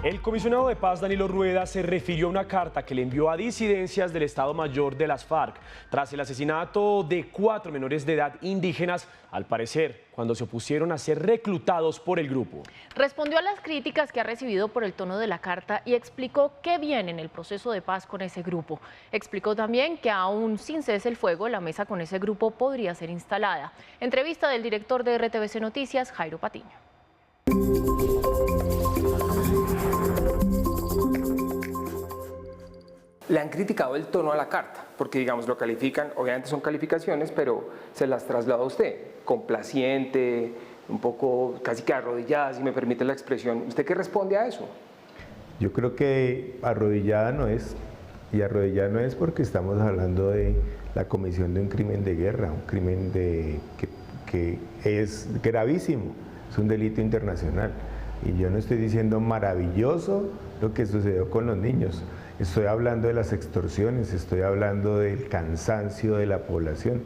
El comisionado de paz Danilo Rueda se refirió a una carta que le envió a disidencias del Estado Mayor de las FARC tras el asesinato de 4 menores de edad indígenas, al parecer, cuando se opusieron a ser reclutados por el grupo. Respondió a las críticas que ha recibido por el tono de la carta y explicó qué viene en el proceso de paz con ese grupo. Explicó también que aún sin cese el fuego, la mesa con ese grupo podría ser instalada. Entrevista del director de RTVC Noticias, Jairo Patiño. Le han criticado el tono a la carta, porque digamos lo califican, obviamente son calificaciones, pero se las traslada a usted, complaciente, un poco casi que arrodillada, si me permite la expresión. ¿Usted qué responde a eso? Yo creo que arrodillada no es, y arrodillada no es porque estamos hablando de la comisión de un crimen de guerra, un crimen que es gravísimo, es un delito internacional. Y yo no estoy diciendo maravilloso lo que sucedió con los niños. Estoy hablando de las extorsiones, estoy hablando del cansancio de la población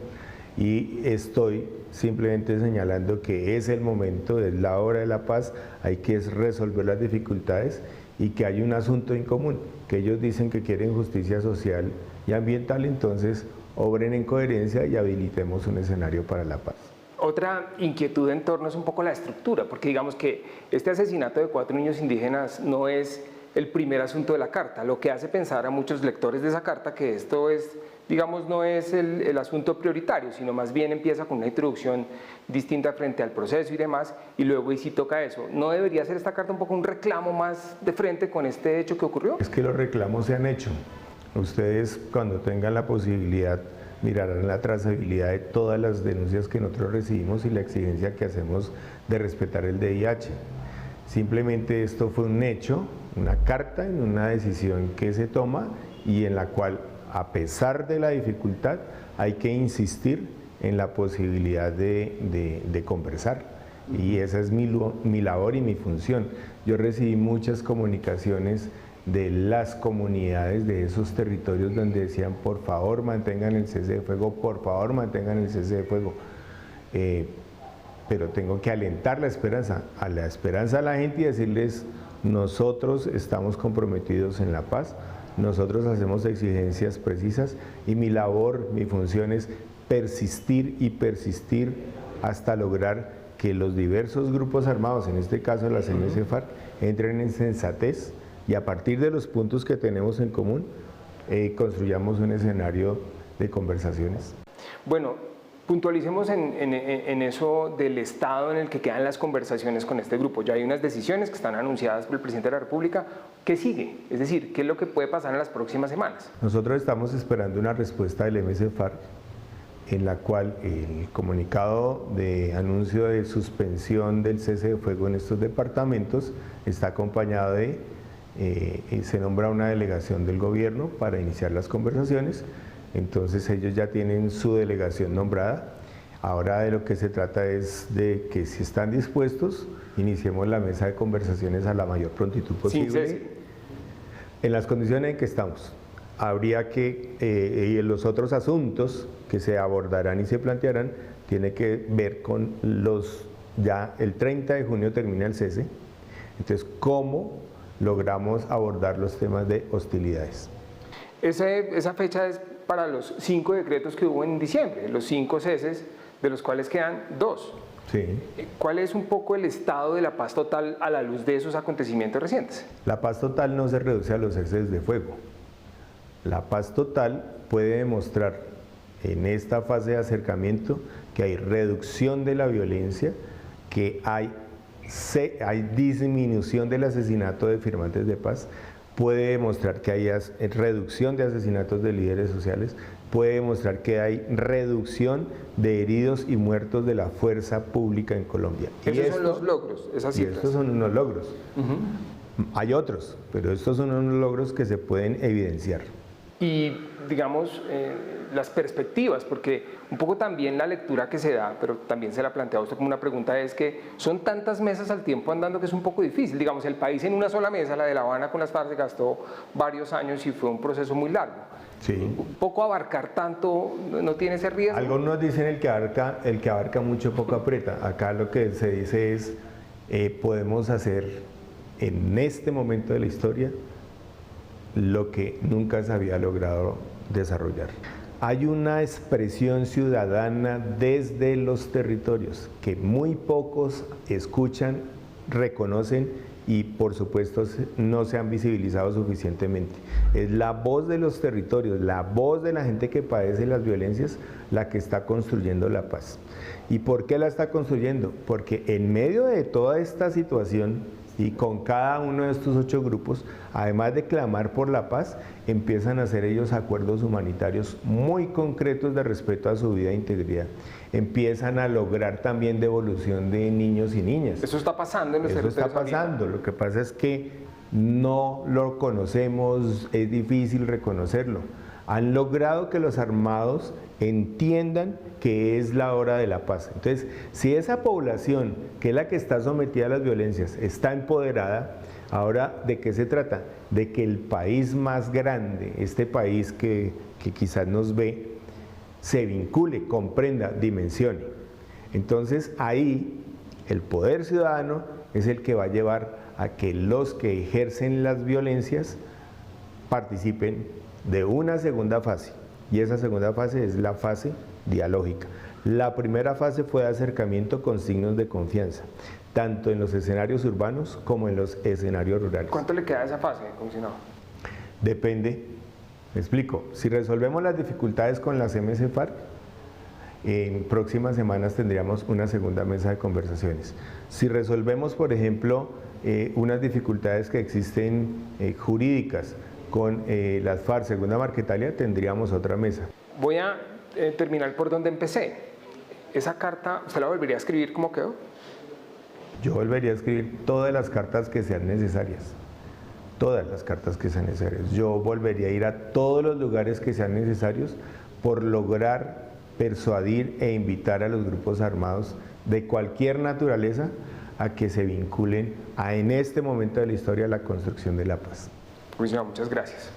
y estoy simplemente señalando que es el momento, es la hora de la paz, hay que resolver las dificultades y que hay un asunto en común, que ellos dicen que quieren justicia social y ambiental, entonces obren en coherencia y habilitemos un escenario para la paz. Otra inquietud en torno es un poco la estructura, porque digamos que este asesinato de 4 niños indígenas no es el primer asunto de la carta, lo que hace pensar a muchos lectores de esa carta que esto es, digamos, no es el asunto prioritario, sino más bien empieza con una introducción distinta frente al proceso y demás, y luego y sí toca eso. ¿No debería ser esta carta un poco un reclamo más de frente con este hecho que ocurrió? Es que los reclamos se han hecho. Ustedes, cuando tengan la posibilidad, mirarán la trazabilidad de todas las denuncias que nosotros recibimos y la exigencia que hacemos de respetar el DIH. Simplemente esto fue un hecho, una carta en una decisión que se toma y en la cual, a pesar de la dificultad, hay que insistir en la posibilidad de conversar. Y esa es mi labor y mi función. Yo recibí muchas comunicaciones de las comunidades de esos territorios donde decían por favor mantengan el cese de fuego, por favor mantengan el cese de fuego. Pero tengo que alentar la esperanza a la gente y decirles nosotros estamos comprometidos en la paz, nosotros hacemos exigencias precisas y mi labor, mi función es persistir y persistir hasta lograr que los diversos grupos armados, en este caso la CNC-FARC, entren en sensatez y a partir de los puntos que tenemos en común construyamos un escenario de conversaciones. Bueno, puntualicemos en eso del estado en el que quedan las conversaciones con este grupo. Ya hay unas decisiones que están anunciadas por el presidente de la República. ¿Qué sigue? Es decir, ¿qué es lo que puede pasar en las próximas semanas? Nosotros estamos esperando una respuesta del MC-FARC en la cual el comunicado de anuncio de suspensión del cese de fuego en estos departamentos está acompañado de se nombra una delegación del gobierno para iniciar las conversaciones. Entonces ellos ya tienen su delegación nombrada. Ahora de lo que se trata es de que si están dispuestos, iniciemos la mesa de conversaciones a la mayor prontitud posible. Sí. En las condiciones en que estamos. Habría que, y los otros asuntos que se abordarán y se plantearán, tiene que ver con ya el 30 de junio termina el cese. Entonces, ¿cómo logramos abordar los temas de hostilidades? Esa fecha es para los 5 decretos que hubo en diciembre, los 5 ceses, de los cuales quedan 2. Sí. ¿Cuál es un poco el estado de la paz total a la luz de esos acontecimientos recientes? La paz total no se reduce a los ceses de fuego. La paz total puede demostrar en esta fase de acercamiento que hay reducción de la violencia, que hay disminución del asesinato de firmantes de paz, puede demostrar que hay reducción de asesinatos de líderes sociales, puede demostrar que hay reducción de heridos y muertos de la fuerza pública en Colombia. Esos son los logros, esas cifras. Estos son unos logros. Hay otros, pero estos son unos logros que se pueden evidenciar. Y digamos, las perspectivas, porque un poco también la lectura que se da, pero también se la plantea a usted como una pregunta, es que son tantas mesas al tiempo andando que es un poco difícil. Digamos, el país en una sola mesa, la de La Habana con las FARC, se gastó varios años y fue un proceso muy largo. Sí. Un poco abarcar tanto, ¿no tiene ese riesgo? Algunos dicen el que abarca mucho poco aprieta. Acá lo que se dice es, podemos hacer en este momento de la historia lo que nunca se había logrado desarrollar. Hay una expresión ciudadana desde los territorios que muy pocos escuchan, reconocen y por supuesto no se han visibilizado suficientemente. Es la voz de los territorios, la voz de la gente que padece las violencias la que está construyendo la paz. ¿Y por qué la está construyendo? Porque en medio de toda esta situación y con cada uno de estos 8 grupos, además de clamar por la paz, empiezan a hacer ellos acuerdos humanitarios muy concretos de respeto a su vida e integridad. Empiezan a lograr también devolución de niños y niñas. Eso está pasando en los territorios. Eso está pasando, lo que pasa es que no lo conocemos, es difícil reconocerlo. Han logrado que los armados entiendan que es la hora de la paz. Entonces, si esa población, que es la que está sometida a las violencias, está empoderada, ahora, ¿de qué se trata? De que el país más grande, este país que quizás nos ve, se vincule, comprenda, dimensione. Entonces, ahí el poder ciudadano es el que va a llevar a que los que ejercen las violencias participen de una segunda fase, y esa segunda fase es la fase dialógica. La primera fase fue de acercamiento con signos de confianza, tanto en los escenarios urbanos como en los escenarios rurales. ¿Cuánto le queda a esa fase, comisionado? Depende, me explico, si resolvemos las dificultades con las MC-FARC, en próximas semanas tendríamos una segunda mesa de conversaciones. Si resolvemos, por ejemplo, unas dificultades que existen jurídicas, con las FARC, segunda Marquetalia, tendríamos otra mesa. Voy a terminar por donde empecé. ¿Esa carta usted la volvería a escribir como quedó? Yo volvería a escribir todas las cartas que sean necesarias. Todas las cartas que sean necesarias. Yo volvería a ir a todos los lugares que sean necesarios por lograr persuadir e invitar a los grupos armados de cualquier naturaleza a que se vinculen en este momento de la historia a la construcción de la paz. Comisionado, muchas gracias.